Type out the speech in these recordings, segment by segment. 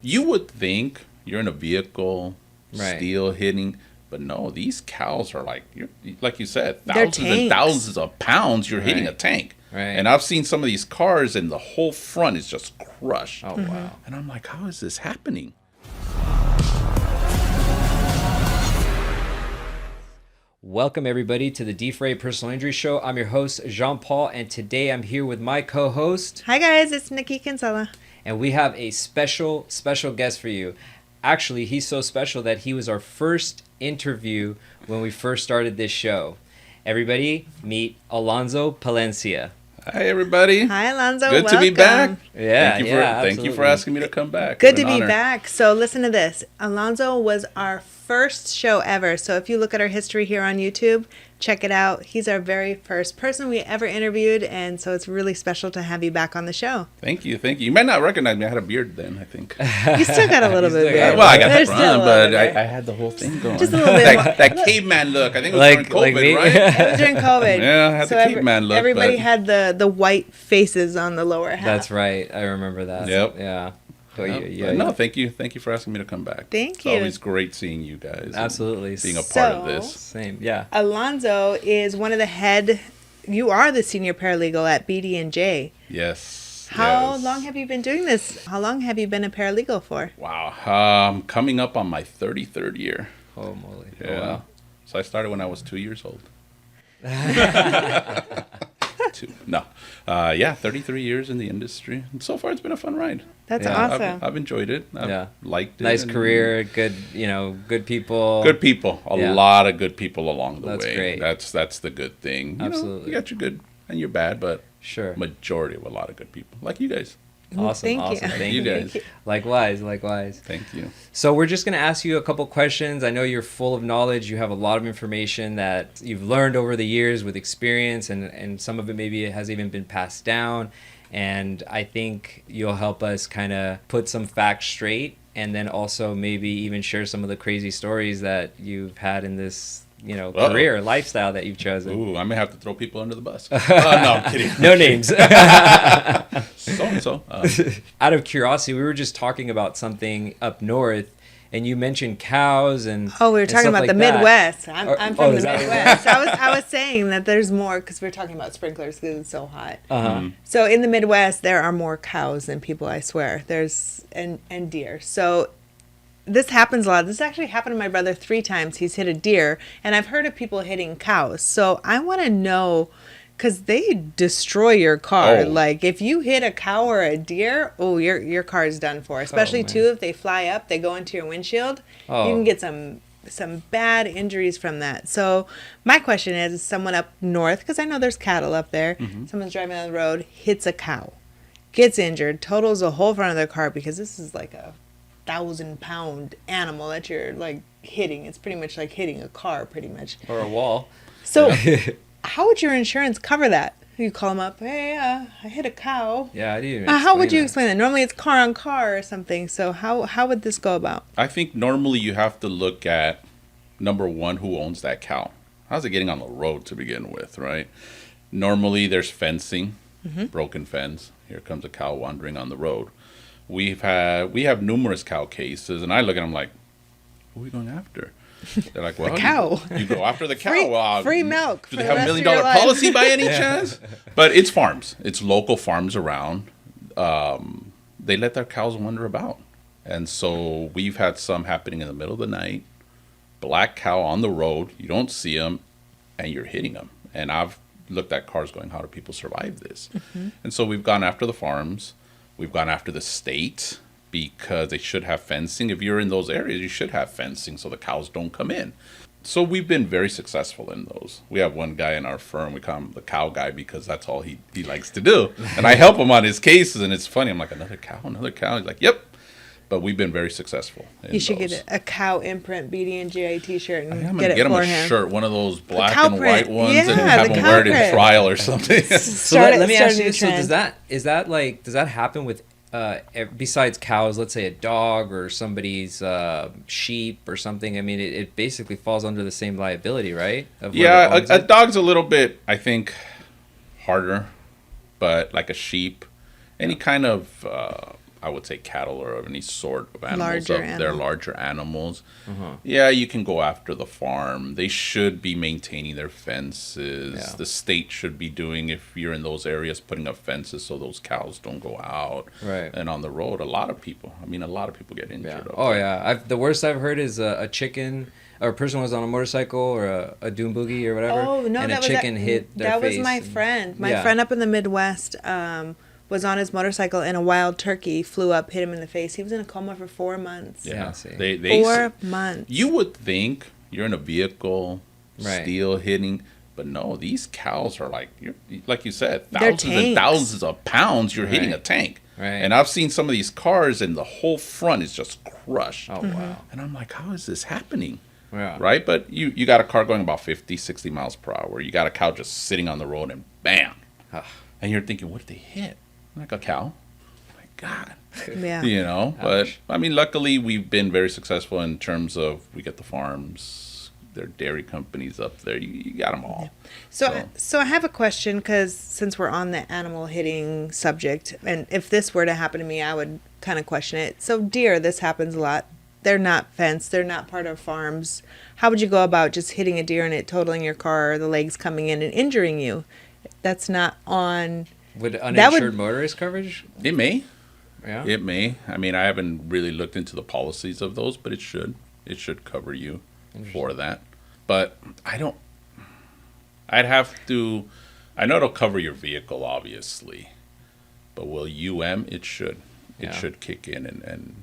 You would think you're in a vehicle, Right. steel hitting, but no, these cows are like you said, They're thousands and tanks. thousands of pounds. You're hitting a Right. tank, Right. and I've seen some of these cars, and the whole front is just crushed. Oh, wow. And I'm like, how is this happening? Welcome, everybody, to the D4A Personal Injury Show. I'm your host, Jean-Paul, and today I'm here with my co-host, Hi guys, it's Nikki Kinsella. and we have a special guest for you. Actually, he's so special that he was our first interview when we first started this show. Everybody, meet Alonso Palencia. Hi, everybody. Hi Alonso, Good welcome. to be back. Yeah, thank you absolutely. for asking me to come back. Good What to an be honor. back. So listen to this. Alonso was our first show ever. So if you look at our history here on YouTube, check it out. He's our very first person we ever interviewed, and so it's really special to have you back on the show. Thank you. You might not recognize me. I had a beard then, I think. You still got a little You bit. still got there. it. Well, I got the There's still a front, little but bit I had the whole thing going. Just a little bit more. that caveman look. I think it was Like during COVID, me. right? It was during COVID. Yeah, I had the caveman look, Everybody but- had the white faces on the lower half. That's right. I remember that. Yep. Yeah. Oh, But no, thank you. Thank you for asking me to come back. Thank It's you. always great seeing you guys. and Absolutely. Being a part of So- this. Same. Yeah. Alonso is one of the you are the senior paralegal at BD&J. Yes. How yes. long have you been doing this? How long have you been a paralegal for? Wow. Coming up on my 33rd year. Oh, moly. Yeah. Oh, wow. So I started when I was 2 years old. No. 33 years in the industry. And so far, it's been a fun ride. That's Yeah. awesome. I've enjoyed it. I've liked it. Nice and career, good, good people. Good people. A Yeah. lot of good people along the That's way. great. That's the good thing. You know, Absolutely. you got your good and your bad, but Sure. majority of a lot of good people. Like you guys. Awesome. Thank you. Awesome. Thank You you. guys. Likewise. Thank you. So we're just going to ask you a couple questions. I know you're full of knowledge. You have a lot of information that you've learned over the years with experience, and some of it maybe has even been passed down. And I think you'll help us kind of put some facts straight, and then also maybe even share some of the crazy stories that you've had in this, career, lifestyle that you've chosen. Ooh, I may have to throw people under the bus. No, I'm kidding. No names. So. Out of curiosity, we were just talking about something up north, and you mentioned cows and Oh, we were and talking stuff about like the that. Midwest. I'm Oh, from the is that- Midwest. I was saying that there's more because we're talking about sprinklers because it's so hot. Uh-huh. So in the Midwest, there are more cows than people. I swear. There's and deer. So this happens a lot. This actually happened to my brother 3 times. He's hit a deer, and I've heard of people hitting cows. So I want to know. Because they destroy your car. Oh. Like, if you hit a cow or a deer, your car is done for. Especially, man. too, if they fly up, they go into your windshield. Oh. You can get some bad injuries from that. So, my question is someone up north, because I know there's cattle up there, someone's driving down the road, hits a cow, gets injured, totals the whole front of their car, because this is like a 1,000-pound animal that you're, like, hitting. It's pretty much like hitting a car, pretty much. Or a wall. So... How would your insurance cover that? You call them up, hey, I hit a cow. Yeah, I didn't even How would explain you that. explain that? Normally it's car on car or something. So how would this go about? I think normally you have to look at, number one, who owns that cow. How's it getting on the road to begin with, right? Normally there's fencing, broken fence. Here comes a cow wandering on the road. We have numerous cow cases, and I look at them like, who are we going after? They're like, well, cow. You go after the cow. Free milk Do for they the have $1 rest of million your life. policy by any chance? But it's farms. It's local farms around. They let their cows wander about. And so we've had some happening in the middle of the night. Black cow on the road. You don't see them, and you're hitting them. And I've looked at cars going, how do people survive this? And so we've gone after the farms. We've gone after the state, because they should have fencing. If you're in those areas, you should have fencing so the cows don't come in. So we've been very successful in those. We have one guy in our firm, we call him the cow guy because that's all he likes to do. And I help him on his cases, and it's funny. I'm like, another cow? He's like, yep. But we've been very successful in You should those. get a cow imprint BD&J t-shirt and I'm get gonna it get him for a him. shirt, one of those black cow and white print. ones, Yeah, and have the him cow wear it in print. trial or something. So let me Start ask a new you. So trend. does that happen with besides cows? Let's say a dog or somebody's sheep or something. I mean, it basically falls under the same liability, right? Of whoever Yeah, owns a it? dog's a little bit, I think, harder, but like a sheep, any kind of I would say cattle or of any sort of animals. Larger They're animal. larger animals. Yeah, you can go after the farm. They should be maintaining their fences. Yeah. The state should be doing, if you're in those areas, putting up fences so those cows don't go out. Right. And on the road, a lot of people get injured. Yeah. up Oh there. yeah. The worst I've heard is a chicken or a person was on a motorcycle or a dune boogie or whatever. Oh no, and that a chicken was hit their that face. was my and- friend. My Yeah. friend up in the Midwest was on his motorcycle and a wild turkey flew up, hit him in the face. He was in a coma for 4 months. Yeah, see. They 4 months. You would think you're in a vehicle, Right. steel hitting, but no, these cows are like you said, They're thousands and tanks. thousands of pounds. You're hitting a Right. tank, Right. and I've seen some of these cars, and the whole front is just crushed. Oh wow. And I'm like, how is this happening? Yeah. Right? But you got a car going about 50, 60 miles per hour. You got a cow just sitting on the road, and bam, Ah. and you're thinking, what did they hit? Like a cow? My God. Yeah. You know, but I mean, luckily we've been very successful in terms of we get the farms, there are dairy companies up there. You got them all. So I have a question, because since we're on the animal hitting subject, and if this were to happen to me, I would kind of question it. So deer, this happens a lot. They're not fenced. They're not part of farms. How would you go about just hitting a deer and it totaling your car, or the legs coming in and injuring you? That's not on. Would That uninsured would- motorist coverage? It may. Yeah. It may. I mean, I haven't really looked into the policies of those, but it should. It should cover you for that. But I'd have to. I know it'll cover your vehicle, obviously, but will it should. It Yeah. should kick in and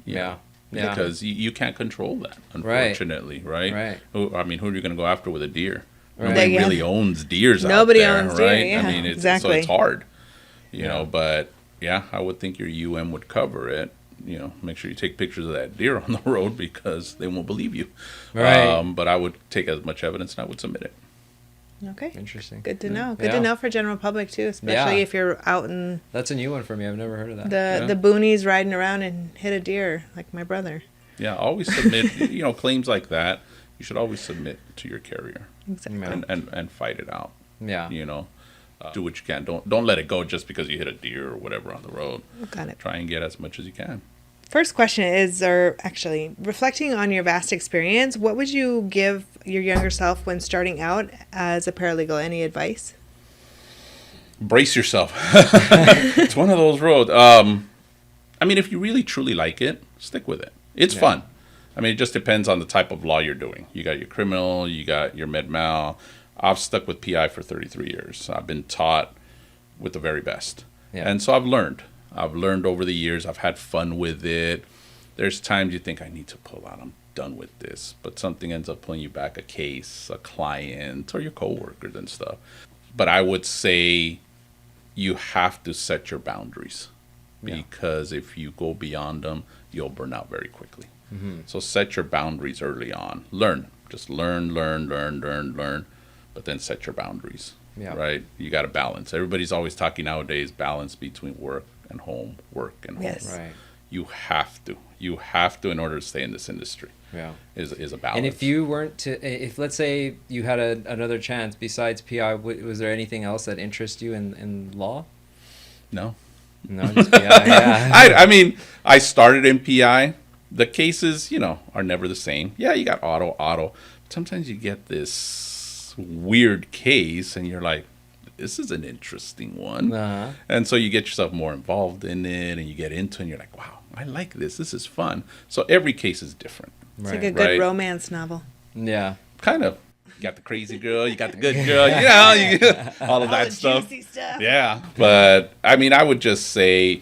Yeah. Yeah. because you can't control that, unfortunately, right? Right. I mean, who are you going to go after with a deer? Right. Nobody Yeah. really owns deers Nobody out there, owns deer, right? yeah, I mean, so exactly. it's hard, you know, but yeah, I would think your would cover it. You know, make sure you take pictures of that deer on the road because they won't believe you. Right. But I would take as much evidence and I would submit it. Okay. Interesting. Good to know. Good Yeah. to know for general public too, especially Yeah. if you're out in That's a new one for me. I've never heard of that. the boonies riding around and hit a deer like my brother. Yeah, always submit, claims like that. You should always submit to your carrier Exactly. Yeah. and fight it out. Yeah. Do what you can. Don't let it go just because you hit a deer or whatever on the road. Got it. Try and get as much as you can. First question is, or actually, reflecting on your vast experience, what would you give your younger self when starting out as a paralegal? Any advice? Brace yourself. It's one of those roads. I mean, if you really truly like it, stick with it. It's fun. I mean, it just depends on the type of law you're doing. You got your criminal, you got your med mal. I've stuck with PI for 33 years. I've been taught with the very best. Yeah. And so I've learned. I've learned over the years. I've had fun with it. There's times you think I need to pull out. I'm done with this. But something ends up pulling you back, a case, a client, or your coworkers and stuff. But I would say you have to set your boundaries. Yeah. Because if you go beyond them, you'll burn out very quickly. Mm-hmm. So set your boundaries early on. Learn. Just learn. But then set your boundaries. Yeah. Right? You got to balance. Everybody's always talking nowadays balance between work and home, work and home. Yes. Right. You have to. You have to in order to stay in this industry. Yeah. Is a balance. And if you weren't to, if let's say you had another chance besides PI, was there anything else that interests you in law? No. No, just PI. Yeah. I mean, I started in PI. The cases, are never the same. Yeah, you got auto. Sometimes you get this weird case and you're like, this is an interesting one. Uh-huh. And so you get yourself more involved in it and you get into it and you're like, wow, I like this. This is fun. So every case is different. It's Right. like a good Right. romance novel. Yeah. Kind of. You got the crazy girl, you got the good girl, all of that stuff. stuff. Yeah. But I mean, I would just say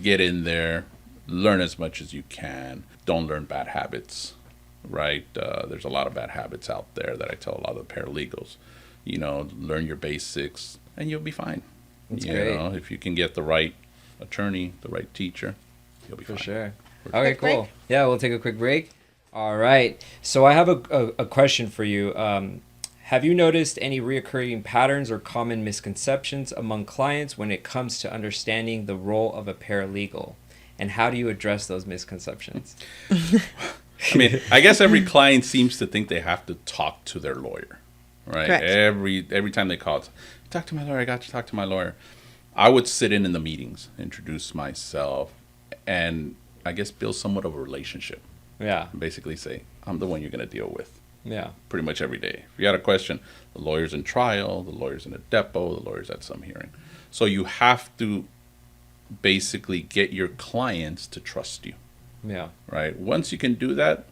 get in there, learn as much as you can. Don't learn bad habits, right? There's a lot of bad habits out there that I tell a lot of the paralegals. Learn your basics and you'll be fine. That's you great. know, if you can get the right attorney, the right teacher, you'll be For fine. sure. Quick Okay, cool. break. Yeah, we'll take a quick break. All right. So I have a question for you. Have you noticed any reoccurring patterns or common misconceptions among clients when it comes to understanding the role of a paralegal? And how do you address those misconceptions? I mean, I guess every client seems to think they have to talk to their lawyer, right? Correct. Every time they call, talk to my lawyer. I got to talk to my lawyer. I would sit in the meetings, introduce myself, and I guess build somewhat of a relationship. Yeah. Basically say, I'm the one you're going to deal with Yeah. pretty much every day. If you got a question, the lawyer's in trial, the lawyer's in a depot, the lawyer's at some hearing. So you have to basically get your clients to trust you, Yeah. right? Once you can do that,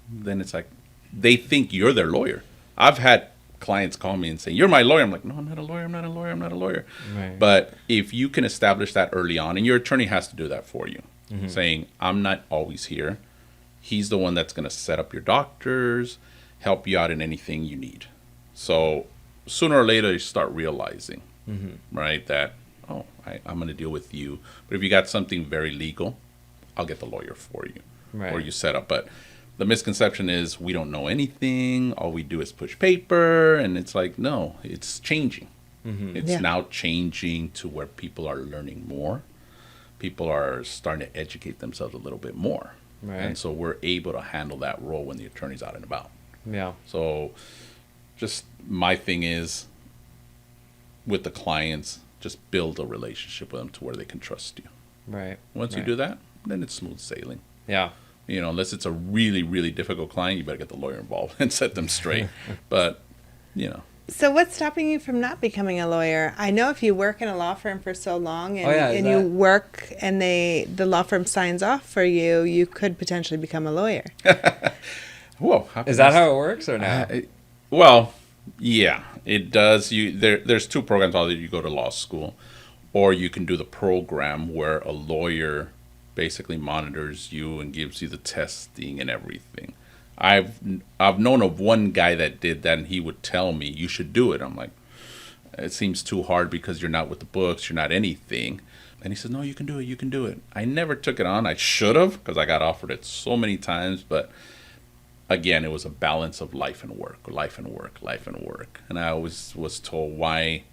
then it's like they think you're their lawyer. I've had clients call me and say, you're my lawyer. I'm like, no, I'm not a lawyer. I'm not a lawyer. I'm not a lawyer. Right. But if you can establish that early on, and your attorney has to do that for you, saying, I'm not always here. He's the one that's going to set up your doctors, help you out in anything you need. So sooner or later, you start realizing, right, that, oh, I'm going to deal with you. But if you got something very legal, I'll get the lawyer for you. Right. Or you set up. But the misconception is we don't know anything. All we do is push paper. And it's like, no, it's changing. It's now changing to where people are learning more. People are starting to educate themselves a little bit more. Right. And so we're able to handle that role when the attorney's out and about. Yeah. So just my thing is with the clients, just build a relationship with them to where they can trust you. Right. Once you Right. do that, then it's smooth sailing. Yeah. You know, unless it's a really, really difficult client, you better get the lawyer involved and set them straight. But, you know. So what's stopping you from not becoming a lawyer? I know if you work in a law firm for so long and, Oh, yeah, is and you that- work and the law firm signs off for you, you could potentially become a lawyer. Whoa. Is that how it works or no? Well, yeah, it does. There's two programs. Either you go to law school, or you can do the program where a lawyer basically monitors you and gives you the testing and everything. I've known of one guy that did that, and he would tell me, you should do it. I'm like, it seems too hard because you're not with the books, you're not anything. And he said, no, you can do it, you can do it. I never took it on. I should have, because I got offered it so many times. But again, it was a balance of life and work, life and work, life and work. And I always was told, why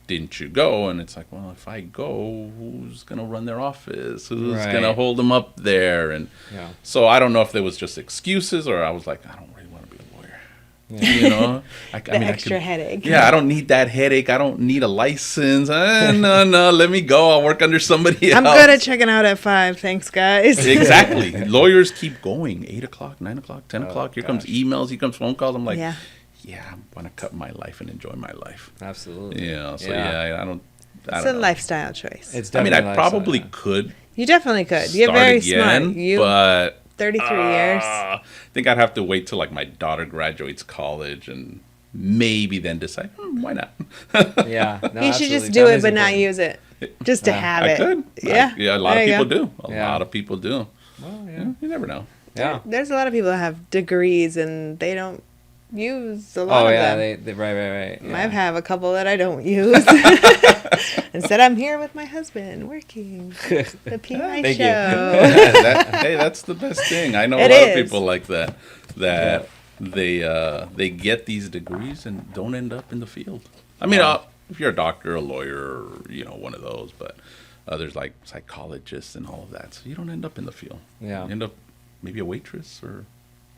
didn't you go? And it's like, well, if I go, who's going to run their office? Who's Right. going to hold them up there? And Yeah. so I don't know if there was just excuses, or I was like, I don't really want to be a lawyer. Yeah. You know, The extra headache. Yeah, I don't need that headache. I don't need a license. No, let me go. I'll work under somebody else. I'm good at checking out at 5. Thanks, guys. Exactly. Lawyers keep going. 8 o'clock, 9 o'clock, 10 Oh, o'clock. Here gosh. comes emails. Here comes phone calls. I'm like, Yeah. I want to cut my life and enjoy my life. Absolutely. Yeah. So Yeah. I don't. It's I a don't know. lifestyle choice. It's I mean, definitely I a probably lifestyle, could You definitely could. You're start very again, smart. You but 33 years. I think I'd have to wait till like my daughter graduates college and maybe then decide, why not? Yeah. No, You should absolutely. just do Time it, is but not important. use it. Just to have I it. could. Yeah. Yeah, a lot There of you people go. do. A Yeah. lot of people do. Well, Yeah, yeah. you never know. Yeah. There's a lot of people that have degrees and they don't use a lot Oh of yeah. them. They right. Yeah. I have a couple that I don't use. Instead, I'm here with my husband working the PI Thank show. you. Hey, that's the best thing. I know It a lot of is. people like that. They get these degrees and don't end up in the field. I mean, if you're a doctor, a lawyer, one of those, but there's like psychologists and all of that, so you don't end up in the field. Yeah. You end up maybe a waitress or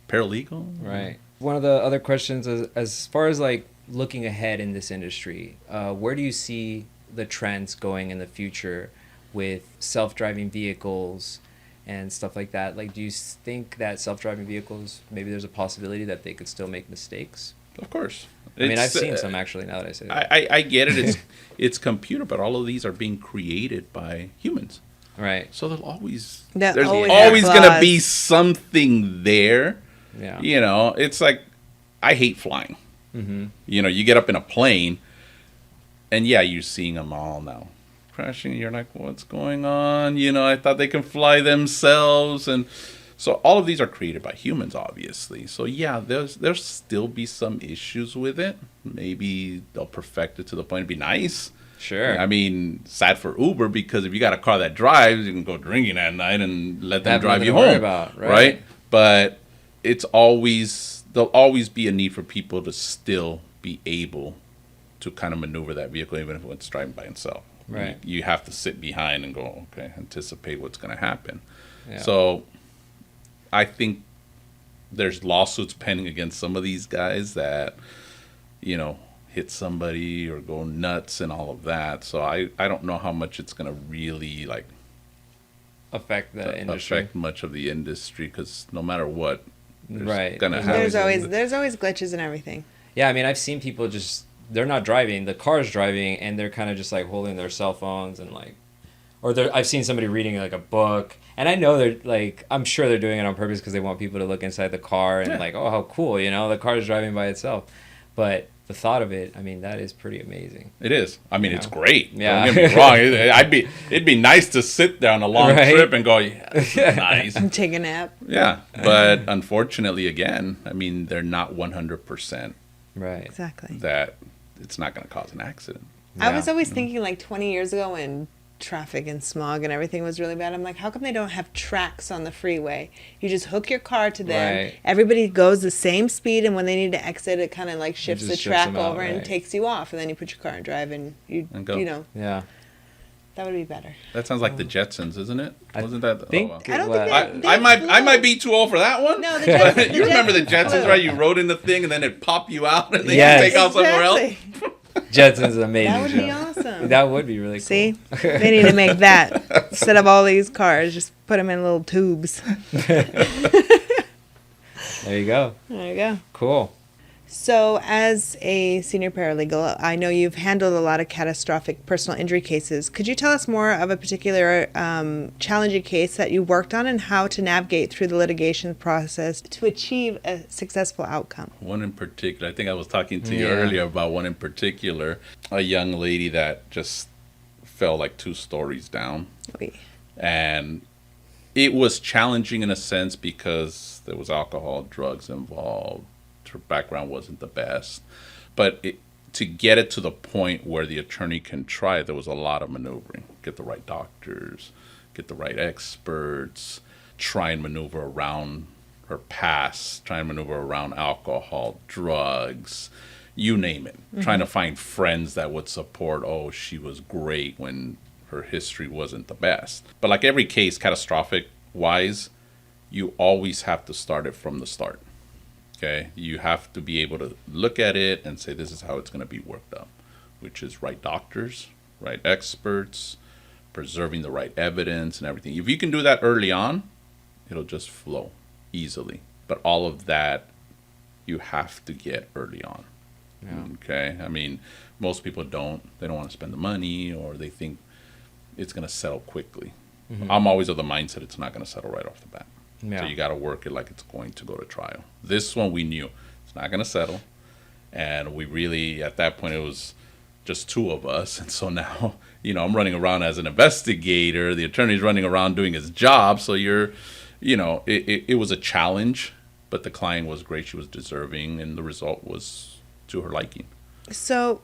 paralegal. Right. One of the other questions is, as far as like looking ahead in this industry, where do you see the trends going in the future with self-driving vehicles and stuff like that? Like, do you think that self-driving vehicles, maybe there's a possibility that they could still make mistakes? Of course. I mean, I've It's, seen some actually, now that I say that. I get it. It's computer, but all of these are being created by humans. Right. So there's always There's always always going to be flaws. something there. Yeah. It's like, I hate flying. Mm-hmm. You get up in a plane, and yeah, you're seeing them all now crashing. And you're like, what's going on? I thought they can fly themselves, and so all of these are created by humans, obviously. So yeah, there'll still be some issues with it. Maybe they'll perfect it to the point it'd be nice. Sure. I mean, sad for Uber, because if you got a car that drives, you can go drinking at night and let them Have drive nothing you to worry home. about, right? But there'll always be a need for people to still be able to kind of maneuver that vehicle, even if it's driving by itself. Right. You have to sit behind and go, okay, anticipate what's going to happen. Yeah. So I think there's lawsuits pending against some of these guys that, hit somebody or go nuts and all of that. So I don't know how much it's going to really like affect the industry. affect much of the industry, because no matter what, Right. gonna There's happen. always glitches and everything. Yeah, I mean, I've seen people just, they're not driving, the car's driving, and they're kind of just like holding their cell phones and like, or I've seen somebody reading like a book, and I know they're like, I'm sure they're doing it on purpose because they want people to look inside the car and like, oh, how cool, you know, the car's driving by itself. But the thought of it, I mean, that is pretty amazing. It is. I mean, Yeah. it's great. Yeah. Don't get me wrong. It'd be nice to sit there on a long Right. trip and go, yeah, this is nice. Take a nap. Yeah, but unfortunately, again, I mean, they're not 100% Right. Exactly. that it's not going to cause an accident. I was Yeah. always thinking like 20 years ago when traffic and smog and everything was really bad. I'm like, how come they don't have tracks on the freeway? You just hook your car to them. Right. Everybody goes the same speed, and when they need to exit, it kind of like shifts the just shifts track them out, over and right. takes you off, and then you put your car in drive, and And go. you know, Yeah. that would be better. That sounds like the Jetsons, isn't it? I Wasn't that? think well. I don't Well, think I they might flew. be too old for that one. No, the Jetsons. But you remember the Jetsons, flew. right? You rode in the thing and then it pop you out and then Yes. you take off somewhere else. Exactly. Jetson's an amazing That would show. be awesome. That would be really cool. See, they need to make that instead of all these cars. Just put them in little tubes. There you go. There you go. Cool. So, as a senior paralegal, I know you've handled a lot of catastrophic personal injury cases. Could you tell us more of a particular challenging case that you worked on and how to navigate through the litigation process to achieve a successful outcome? One in particular, I think I was talking to you Yeah. earlier about one in particular, a young lady that just fell like 2 stories down. Oy. And it was challenging in a sense because there was alcohol, drugs involved. Her background wasn't the best. But to get it to the point where the attorney can try, there was a lot of maneuvering. Get the right doctors, get the right experts, try and maneuver around her past, try and maneuver around alcohol, drugs, you name it. Trying to find friends that would support, oh, she was great when her history wasn't the best. But like every case, catastrophic wise, you always have to start it from the start. Okay, you have to be able to look at it and say, this is how it's going to be worked up, which is right doctors, right experts, preserving the right evidence and everything. If you can do that early on, it'll just flow easily. But all of that, you have to get early on. Yeah. Okay, I mean, most people they don't want to spend the money, or they think it's going to settle quickly. I'm always of the mindset it's not going to settle right off the bat. Yeah. So you got to work it like it's going to go to trial. This one we knew it's not going to settle. And we really, at that point, it was just 2 of us. And so now, I'm running around as an investigator. The attorney's running around doing his job. So it was a challenge, but the client was great. She was deserving, and the result was to her liking. So,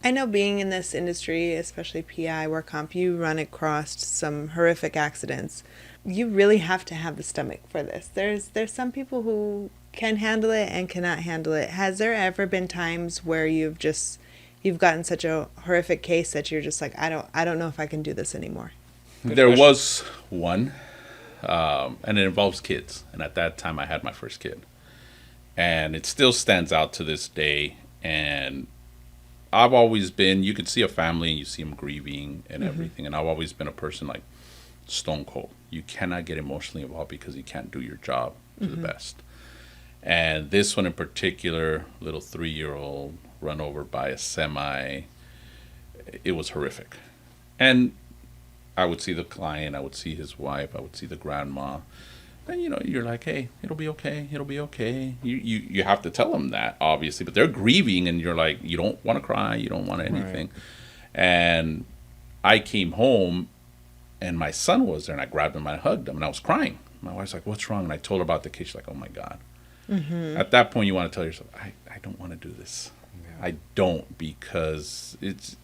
I know being in this industry, especially PI, work comp, you run across some horrific accidents. You really have to have the stomach for this. There's some people who can handle it and cannot handle it. Has there ever been times where you've gotten such a horrific case that you're just like, I don't know if I can do this anymore? There question. was one, and it involves kids. And at that time, I had my first kid. And it still stands out to this day. And I've always been, you can see a family and you see them grieving and everything. And I've always been a person like stone cold. You cannot get emotionally involved because you can't do your job to the best. And this one in particular, little 3-year-old run over by a semi, it was horrific. And I would see the client, I would see his wife, I would see the grandma. And you're like, hey, it'll be okay, it'll be okay. You have to tell them that, obviously, but they're grieving, and you're like, you don't want to cry, you don't want anything. Right. And I came home, and my son was there, and I grabbed him and I hugged him, and I was crying. My wife's like, what's wrong? And I told her about the case. She's like, oh my God. At that point, you want to tell yourself, I don't want to do this. Yeah. I don't, because it's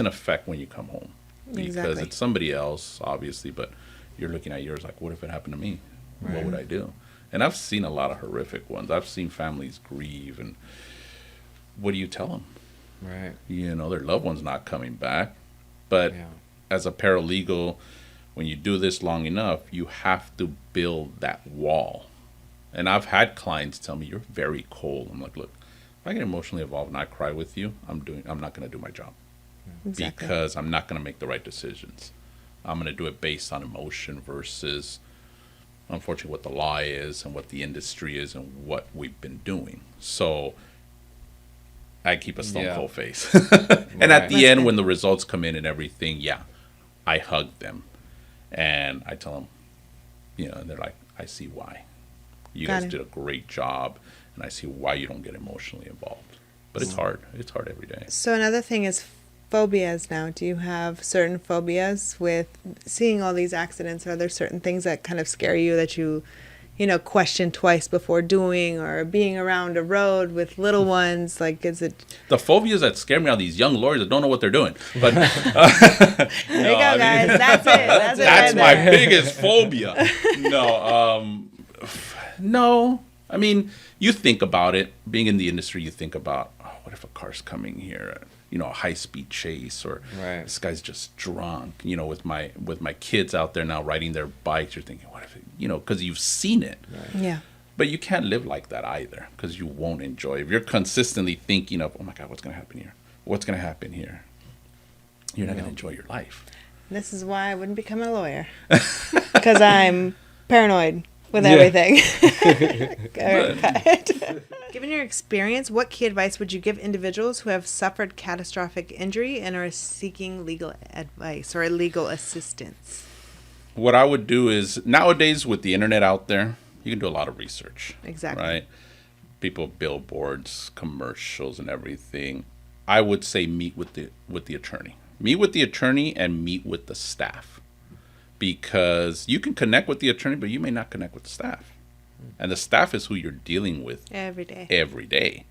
an effect when you come home. Because Exactly. it's somebody else, obviously, but you're looking at yours like, what if it happened to me? What Right. would I do? And I've seen a lot of horrific ones. I've seen families grieve, and what do you tell them? Right. Their loved one's not coming back. But Yeah. as a paralegal, when you do this long enough, you have to build that wall. And I've had clients tell me, you're very cold. I'm like, look, if I get emotionally involved and I cry with you, I'm not going to do my job. Exactly. Because I'm not going to make the right decisions. I'm going to do it based on emotion versus, unfortunately, what the law is and what the industry is and what we've been doing. So I keep a stone cold face. And at the end, when the results come in and everything, I hug them and I tell them, and they're like, I see why. You guys did a great job, and I see why you don't get emotionally involved. But it's hard. It's hard every day. So another thing is phobias now. Do you have certain phobias with seeing all these accidents? Are there certain things that kind of scare you that you question twice before doing, or being around a road with little ones? Like, is it... The phobias that scare me are these young lawyers that don't know what they're doing. But there you go, guys. That's it. That's my biggest phobia. No. I mean, you think about it. Being in the industry, you think about, what if a car's coming here? A high-speed chase, or this guy's just drunk. With my kids out there now riding their bikes, you're thinking, what if because you've seen it. Right. Yeah. But you can't live like that either, because you won't enjoy it. If you're consistently thinking of, oh my God, what's going to happen here? What's going to happen here? You're not going to enjoy your life. This is why I wouldn't become a lawyer, because I'm paranoid with everything. Given your experience, what key advice would you give individuals who have suffered catastrophic injury and are seeking legal advice or legal assistance? What I would do is, nowadays with the internet out there, you can do a lot of research. Exactly. Right? People, billboards, commercials, and everything. I would say meet with the attorney. Meet with the attorney and meet with the staff. Because you can connect with the attorney, but you may not connect with the staff. And the staff is who you're dealing with every day.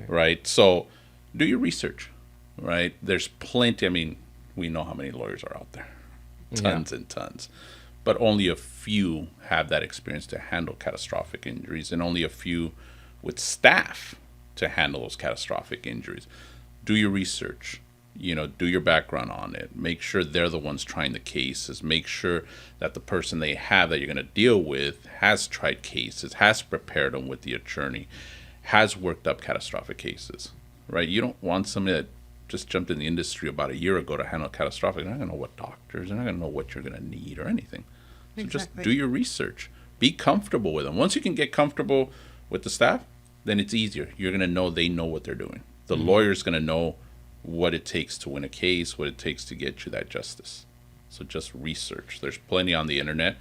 Right? So do your research, right? There's plenty. I mean, we know how many lawyers are out there. Tons and tons. But only a few have that experience to handle catastrophic injuries, and only a few with staff to handle those catastrophic injuries. Do your research. Do your background on it. Make sure they're the ones trying the cases. Make sure that the person they have that you're going to deal with has tried cases, has prepared them with the attorney, has worked up catastrophic cases, right? You don't want somebody that just jumped in the industry about a year ago to handle catastrophic. They're not going to know what doctors, they're not going to know what you're going to need or anything. So just do your research. Be comfortable with them. Once you can get comfortable with the staff, then it's easier. You're going to know they know what they're doing. The lawyer's going to know what it takes to win a case, what it takes to get you that justice. So just research. There's plenty on the internet.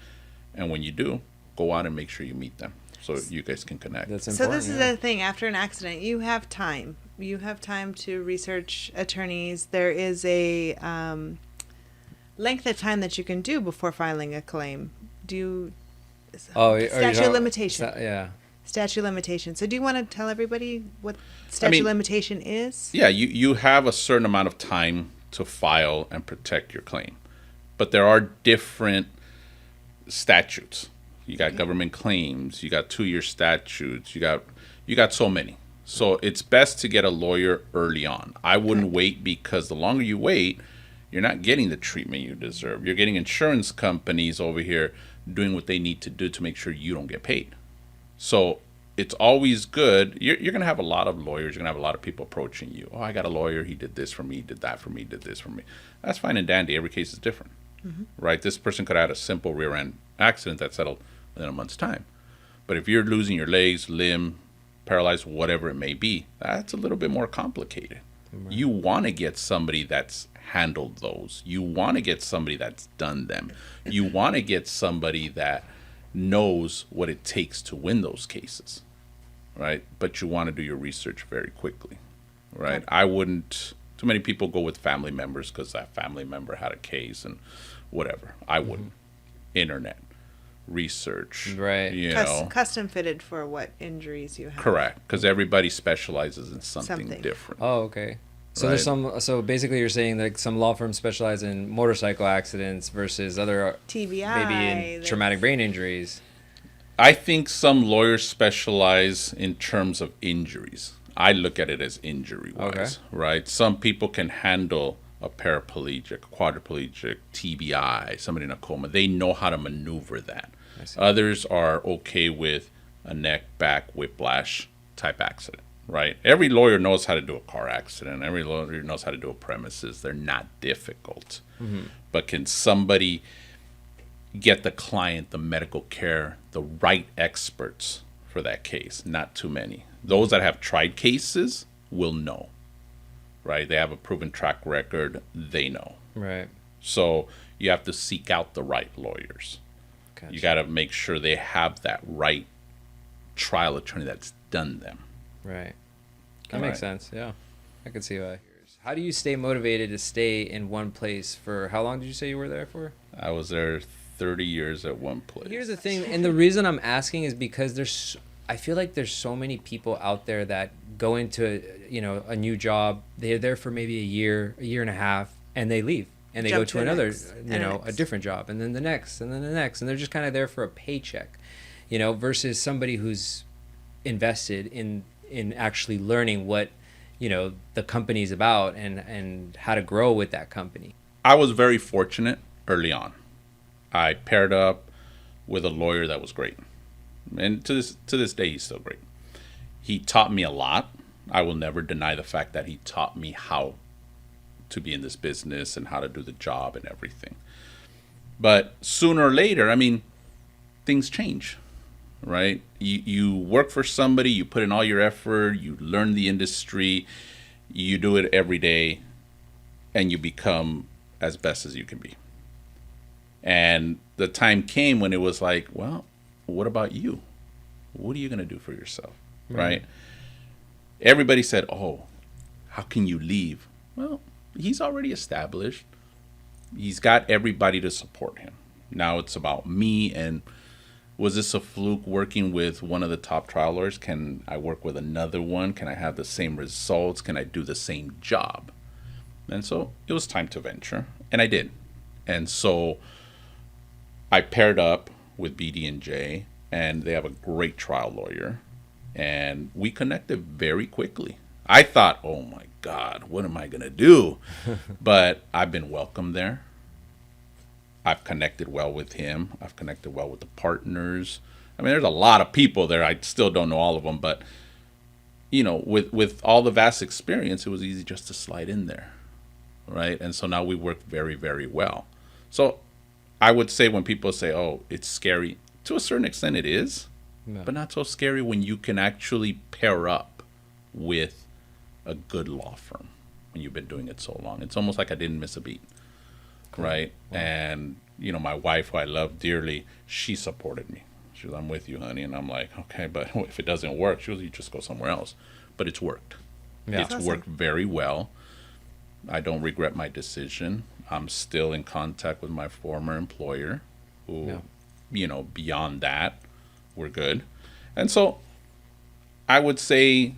And when you do, go out and make sure you meet them so you guys can connect. That's important. So this is the thing. After an accident, you have time. You have time to research attorneys. There is a length of time that you can do before filing a claim. Statute of limitation. Statute of limitation. So do you want to tell everybody what statute of limitation is? Yeah, you have a certain amount of time to file and protect your claim. But there are different statutes. You got government claims, you got 2-year statutes, you got so many. So it's best to get a lawyer early on. I wouldn't wait, because the longer you wait, you're not getting the treatment you deserve. You're getting insurance companies over here doing what they need to do to make sure you don't get paid. So it's always good. You're going to have a lot of lawyers. You're going to have a lot of people approaching you. Oh, I got a lawyer. He did this for me, did that for me, did this for me. That's fine and dandy. Every case is different, right? This person could have had a simple rear end accident that settled within a month's time. But if you're losing your legs, limb, paralyzed, whatever it may be, that's a little bit more complicated. Right. You want to get somebody that's handled those. You want to get somebody that's done them. You want to get somebody that knows what it takes to win those cases, right? But you want to do your research very quickly, right? I wouldn't, too many people go with family members because that family member had a case and whatever. I wouldn't. Internet, research, right? Custom fitted for what injuries you have. Correct, because everybody specializes in something different. Oh, okay. So there's some. So basically, you're saying that some law firms specialize in motorcycle accidents versus other TBI, maybe in traumatic brain injuries. I think some lawyers specialize in terms of injuries. I look at it as injury-wise, right? Some people can handle a paraplegic, quadriplegic, TBI, somebody in a coma. They know how to maneuver that. Others are okay with a neck, back, whiplash type accident. right? Every lawyer knows how to do a car accident. Every lawyer knows how to do a premises. They're not difficult. But can somebody get the client the medical care, the right experts for that case? Not too many. Those that have tried cases will know, right? They have a proven track record. They know. Right. So you have to seek out the right lawyers. Gotcha. You got to make sure they have that right trial attorney that's done them. Right. That makes sense. Yeah. I can see why. How do you stay motivated to stay in one place for how long did you say you were there for? I was there 30 years at one place. Here's the thing, and the reason I'm asking is because I feel like there's so many people out there that go into, a new job. They're there for maybe a year and a half, and they leave. And they Jump go to to the another, next, and a different job, and then the next, and then the next. And they're just kind of there for a paycheck, versus somebody who's invested in actually learning what, the company's about and how to grow with that company. I was very fortunate early on. I paired up with a lawyer that was great. And to this day, he's still great. He taught me a lot. I will never deny the fact that he taught me how to be in this business and how to do the job and everything. But sooner or later, things change, right? You work for somebody, you put in all your effort, you learn the industry, you do it every day, and you become as best as you can be. And the time came when it was like, well, what about you? What are you going to do for yourself, right? Everybody said, oh, how can you leave? Well, he's already established. He's got everybody to support him. Now it's about me, and was this a fluke working with one of the top trial lawyers? Can I work with another one? Can I have the same results? Can I do the same job? And so it was time to venture, and I did. And so I paired up with BD&J, and they have a great trial lawyer, and we connected very quickly. I thought, oh my God, what am I going to do? But I've been welcomed there. I've connected well with him. I've connected well with the partners. There's a lot of people there. I still don't know all of them, but with all the vast experience, it was easy just to slide in there, right? And so now we work very, very well. So I would say when people say, oh, it's scary, to a certain extent it is, but not so scary when you can actually pair up with a good law firm when you've been doing it so long. It's almost like I didn't miss a beat, right? Wow. And, my wife, who I love dearly, she supported me. She was, I'm with you, honey. And I'm like, okay, but if it doesn't work, she was, you just go somewhere else. But it's worked. Yeah. It's worked very well. I don't regret my decision. I'm still in contact with my former employer who, beyond that, we're good. And so I would say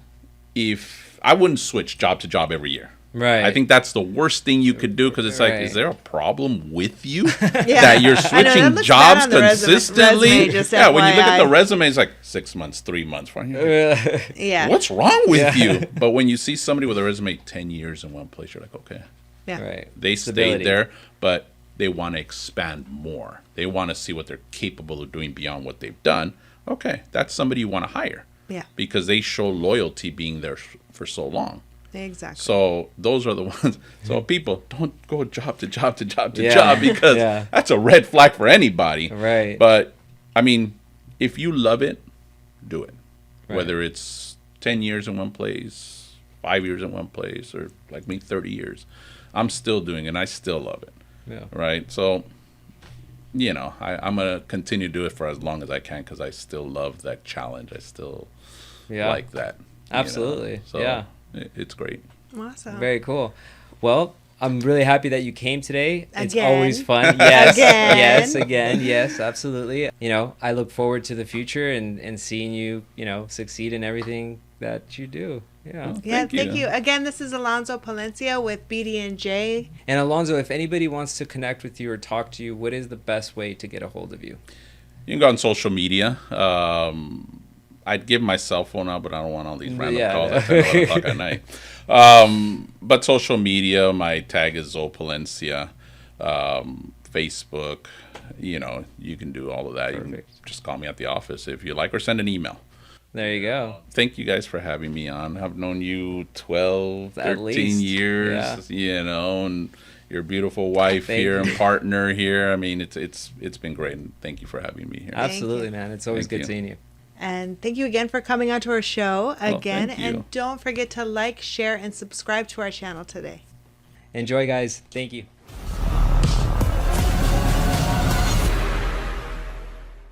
if I wouldn't switch job to job every year. Right. I think that's the worst thing you could do because it's like, is there a problem with you that you're switching jobs consistently? Resume, when you look at the resume, it's like 6 months, 3 months. Yeah. What's wrong with you? But when you see somebody with a resume 10 years in one place, you're like, okay. Yeah. Right. They stayed there, but they want to expand more. They want to see what they're capable of doing beyond what they've done. Okay, that's somebody you want to hire. Yeah. Because they show loyalty being there for so long. Exactly. So those are the ones. So people, don't go job to job to job to job because that's a red flag for anybody. Right. But, if you love it, do it. Right. Whether it's 10 years in one place, 5 years in one place, or like me, 30 years. I'm still doing it, and I still love it. Yeah. Right? So, I'm going to continue to do it for as long as I can because I still love that challenge. I still like that. Absolutely. So it's great. Awesome. Very cool. Well, I'm really happy that you came today. It's Again. always fun. Yes. Again. Yes, again. Yes, absolutely. I look forward to the future and seeing you, succeed in everything that you do. Yeah. Thank you. Again, this is Alonso Palencia with BD&J. And Alonso, if anybody wants to connect with you or talk to you, what is the best way to get a hold of you? You can go on social media. I'd give my cell phone out, but I don't want all these random calls at 10 o'clock at night. But social media, my tag is Zo Palencia. Facebook, you can do all of that. Perfect. You can just call me at the office if you like, or send an email. There you go. Thank you guys for having me on. I've known you 12, At 13 least. years, you know, and your beautiful wife Thank here you. and partner here. I mean, it's been great, and thank you for having me here. Absolutely, you. man. It's always Thank good you. seeing you. And thank you again for coming onto our show again. thank you. And don't forget to like, share, and subscribe to our channel today. Enjoy, guys. Thank you.